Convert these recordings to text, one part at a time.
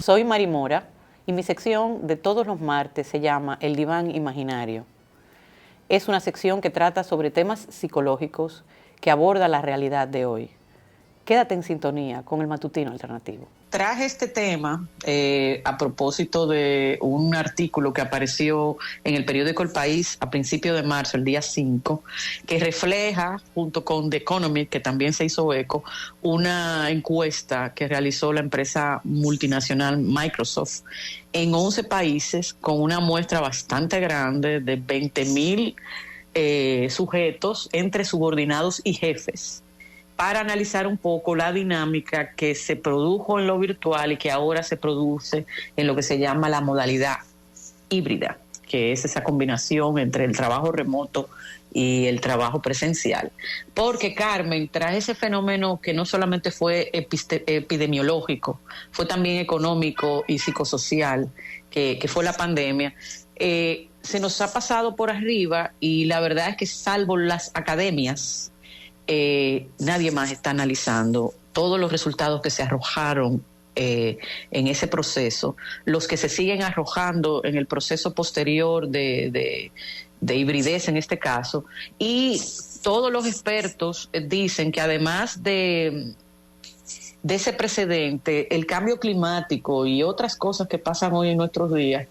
Soy Mari Mora y mi sección de todos los martes se llama El Diván Imaginario. Es una sección que trata sobre temas psicológicos que aborda la realidad de hoy. Quédate en sintonía con el Matutino Alternativo. Traje este tema a propósito de un artículo que apareció en el periódico El País a principios de marzo, el día 5, que refleja, junto con The Economist, que también se hizo eco, una encuesta que realizó la empresa multinacional Microsoft en 11 países con una muestra bastante grande de 20,000 sujetos entre subordinados y jefes, para analizar un poco la dinámica que se produjo en lo virtual y que ahora se produce en lo que se llama la modalidad híbrida, que es esa combinación entre el trabajo remoto y el trabajo presencial. Porque, Carmen, tras ese fenómeno que no solamente fue epidemiológico, fue también económico y psicosocial, que fue la pandemia, se nos ha pasado por arriba, y la verdad es que salvo las academias, nadie más está analizando todos los resultados que se arrojaron en ese proceso, los que se siguen arrojando en el proceso posterior de hibridez en este caso, y todos los expertos dicen que además de ese precedente, el cambio climático y otras cosas que pasan hoy en nuestros días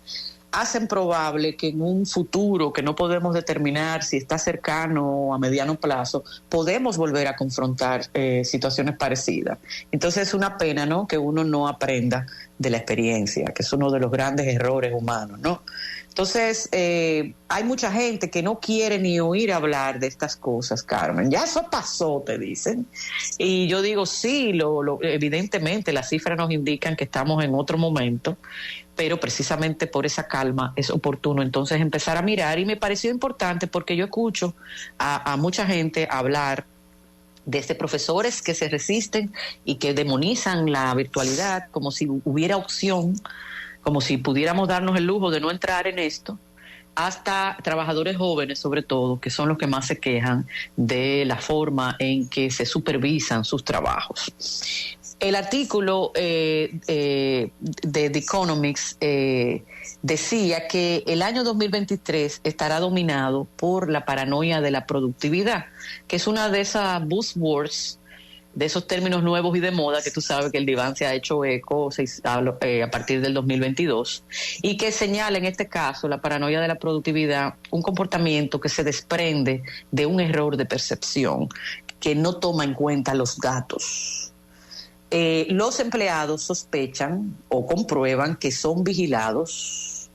hacen probable que en un futuro que no podemos determinar si está cercano o a mediano plazo, podemos volver a confrontar situaciones parecidas. Entonces es una pena, ¿no?, que uno no aprenda de la experiencia, que es uno de los grandes errores humanos, ¿no? Entonces, hay mucha gente que no quiere ni oír hablar de estas cosas, Carmen. Ya eso pasó, te dicen. Y yo digo, sí, evidentemente las cifras nos indican que estamos en otro momento, pero precisamente por esa calma es oportuno entonces empezar a mirar. Y me pareció importante porque yo escucho a mucha gente hablar desde profesores que se resisten y que demonizan la virtualidad como si hubiera opción, como si pudiéramos darnos el lujo de no entrar en esto, hasta trabajadores jóvenes, sobre todo, que son los que más se quejan de la forma en que se supervisan sus trabajos. El artículo de The Economist decía que el año 2023 estará dominado por la paranoia de la productividad, que es una de esas buzzwords, de esos términos nuevos y de moda que tú sabes que el diván se ha hecho eco a partir del 2022, y que señala en este caso la paranoia de la productividad, un comportamiento que se desprende de un error de percepción que no toma en cuenta los datos. Los empleados sospechan o comprueban que son vigilados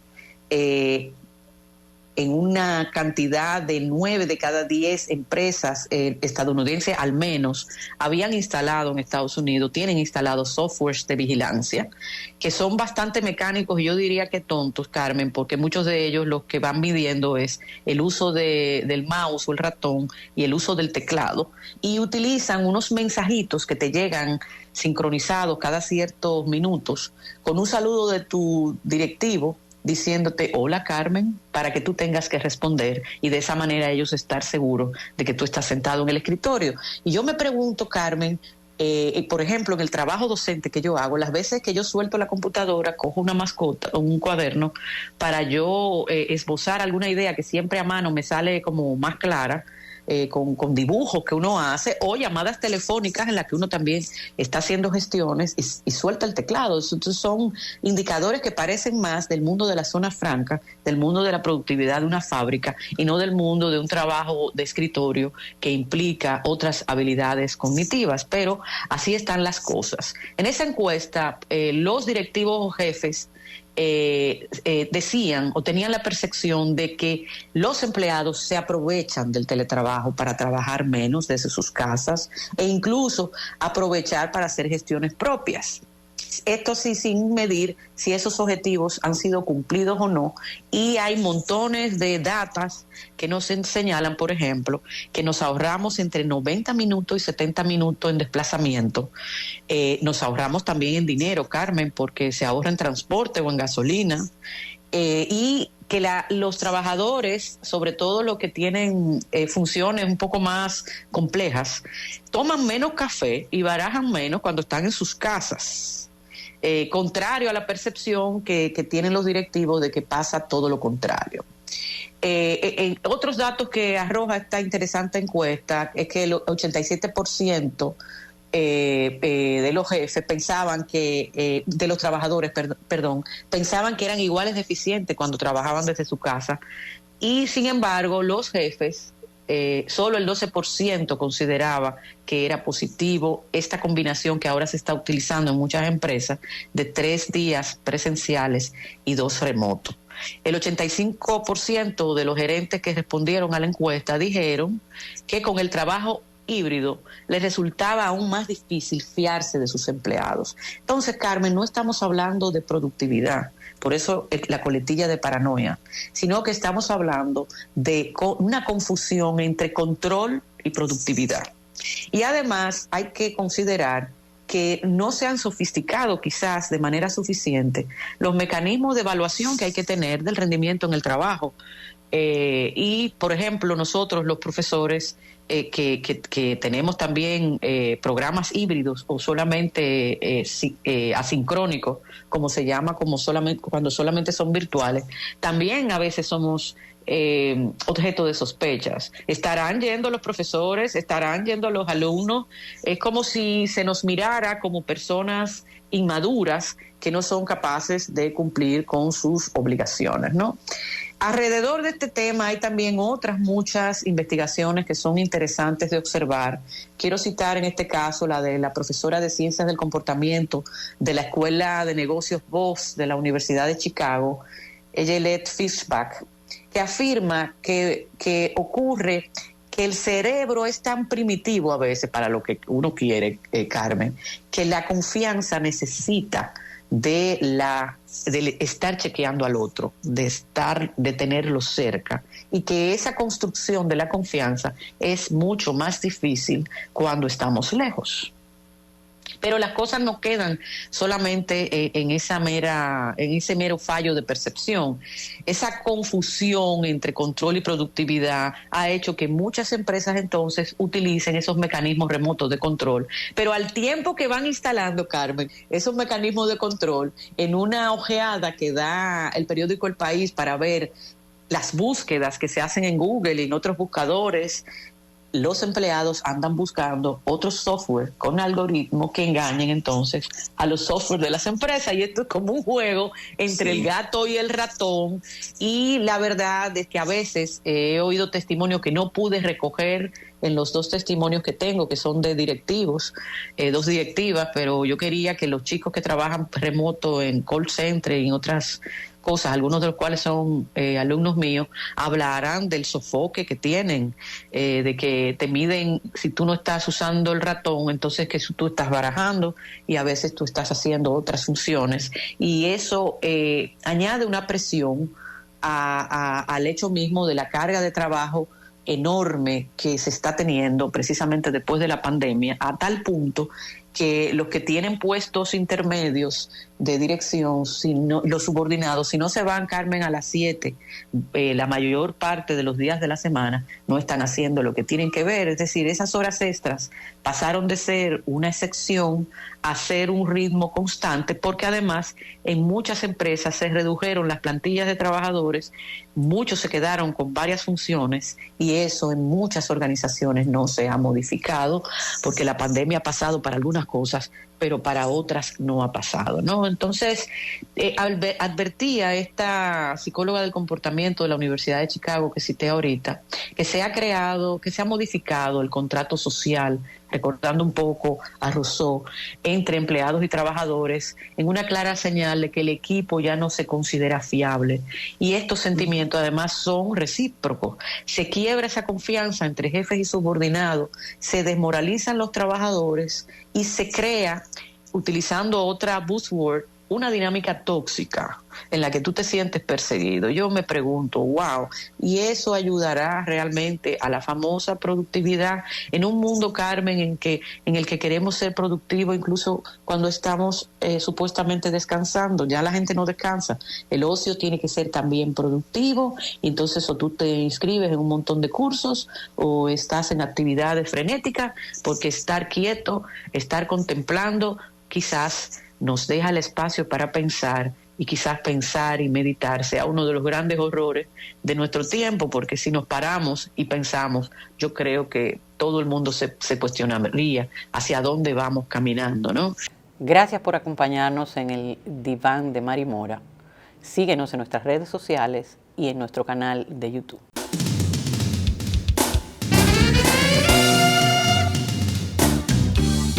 en una cantidad de 9 de cada 10 empresas estadounidenses al menos habían instalado en Estados Unidos, tienen instalados softwares de vigilancia que son bastante mecánicos y yo diría que tontos, Carmen, porque muchos de ellos lo que van midiendo es el uso del mouse o el ratón y el uso del teclado, y utilizan unos mensajitos que te llegan sincronizados cada ciertos minutos con un saludo de tu directivo diciéndote hola Carmen, para que tú tengas que responder y de esa manera ellos estar seguros de que tú estás sentado en el escritorio. Y yo me pregunto, Carmen, por ejemplo, en el trabajo docente que yo hago, las veces que yo suelto la computadora, cojo una mascota o un cuaderno para yo esbozar alguna idea que siempre a mano me sale como más clara, con dibujos que uno hace, o llamadas telefónicas en las que uno también está haciendo gestiones y suelta el teclado. Entonces son indicadores que parecen más del mundo de la zona franca, del mundo de la productividad de una fábrica, y no del mundo de un trabajo de escritorio que implica otras habilidades cognitivas. Pero así están las cosas. En esa encuesta, los directivos o jefes decían o tenían la percepción de que los empleados se aprovechan del teletrabajo para trabajar menos desde sus casas e incluso aprovechar para hacer gestiones propias. Esto sí, sin medir si esos objetivos han sido cumplidos o no, y hay montones de datas que nos señalan, por ejemplo, que nos ahorramos entre 90 minutos y 70 minutos en desplazamiento. Nos ahorramos también en dinero, Carmen, porque se ahorra en transporte o en gasolina, y que los trabajadores, sobre todo los que tienen funciones un poco más complejas, toman menos café y barajan menos cuando están en sus casas. contrario a la percepción que tienen los directivos de que pasa todo lo contrario. Otros datos que arroja esta interesante encuesta es que el 87% de los jefes pensaban que, de los trabajadores, pensaban que eran iguales de eficientes cuando trabajaban desde su casa, y sin embargo los jefes, solo el 12% consideraba que era positivo esta combinación que ahora se está utilizando en muchas empresas de 3 días presenciales y 2 remotos. El 85% de los gerentes que respondieron a la encuesta dijeron que con el trabajo híbrido les resultaba aún más difícil fiarse de sus empleados. Entonces, Carmen, no estamos hablando de productividad, por eso la coletilla de paranoia, sino que estamos hablando de una confusión entre control y productividad. Y además hay que considerar que no se han sofisticado quizás de manera suficiente los mecanismos de evaluación que hay que tener del rendimiento en el trabajo. Y, por ejemplo, nosotros los profesores que tenemos también programas híbridos o solamente asincrónicos, como se llama, cuando solamente son virtuales, también a veces somos objeto de sospechas. Estarán yendo los profesores, estarán yendo los alumnos. Es como si se nos mirara como personas inmaduras que no son capaces de cumplir con sus obligaciones, ¿no? Alrededor de este tema hay también otras muchas investigaciones que son interesantes de observar. Quiero citar en este caso la de la profesora de Ciencias del Comportamiento de la Escuela de Negocios Voss de la Universidad de Chicago, Ellet Fishbach, que afirma que ocurre que el cerebro es tan primitivo a veces para lo que uno quiere, Carmen, que la confianza necesita de estar chequeando al otro, de tenerlo cerca, y que esa construcción de la confianza es mucho más difícil cuando estamos lejos. Pero las cosas no quedan solamente en ese mero fallo de percepción. Esa confusión entre control y productividad ha hecho que muchas empresas entonces utilicen esos mecanismos remotos de control. Pero al tiempo que van instalando, Carmen, esos mecanismos de control en una ojeada que da el periódico El País para ver las búsquedas que se hacen en Google y en otros buscadores, los empleados andan buscando otros software con algoritmos que engañen entonces a los software de las empresas, y esto es como un juego entre el gato y el ratón. Y la verdad es que a veces he oído testimonios que no pude recoger en los 2 testimonios que tengo, que son de directivos, 2 directivas, pero yo quería que los chicos que trabajan remoto en call center y en otras cosas, algunos de los cuales son alumnos míos, hablarán del sofoque que tienen, de que te miden si tú no estás usando el ratón, entonces que tú estás barajando y a veces tú estás haciendo otras funciones, y eso añade una presión al hecho mismo de la carga de trabajo enorme que se está teniendo precisamente después de la pandemia, a tal punto que los que tienen puestos intermedios de dirección, los subordinados, si no se van, Carmen, a las 7, la mayor parte de los días de la semana no están haciendo lo que tienen que ver. Es decir, esas horas extras pasaron de ser una excepción a ser un ritmo constante, porque además en muchas empresas se redujeron las plantillas de trabajadores, muchos se quedaron con varias funciones, y eso en muchas organizaciones no se ha modificado, porque la pandemia ha pasado para algunas cosas, pero para otras no ha pasado, ¿no? Entonces, advertía esta psicóloga del comportamiento de la Universidad de Chicago que cité ahorita, que se ha modificado el contrato social, recordando un poco a Rousseau, entre empleados y trabajadores, en una clara señal de que el equipo ya no se considera fiable. Y estos sentimientos además son recíprocos. Se quiebra esa confianza entre jefes y subordinados, se desmoralizan los trabajadores y se crea, utilizando otra buzzword, una dinámica tóxica en la que tú te sientes perseguido. Yo me pregunto, wow, ¿y eso ayudará realmente a la famosa productividad en un mundo, Carmen, en el que queremos ser productivos incluso cuando estamos supuestamente descansando? Ya la gente no descansa. El ocio tiene que ser también productivo, y entonces o tú te inscribes en un montón de cursos o estás en actividades frenéticas, porque estar quieto, estar contemplando, quizás nos deja el espacio para pensar, y quizás pensar y meditar sea uno de los grandes horrores de nuestro tiempo, porque si nos paramos y pensamos, yo creo que todo el mundo se cuestionaría hacia dónde vamos caminando, ¿no? Gracias por acompañarnos en el Diván de Mari Mora. Síguenos en nuestras redes sociales y en nuestro canal de YouTube.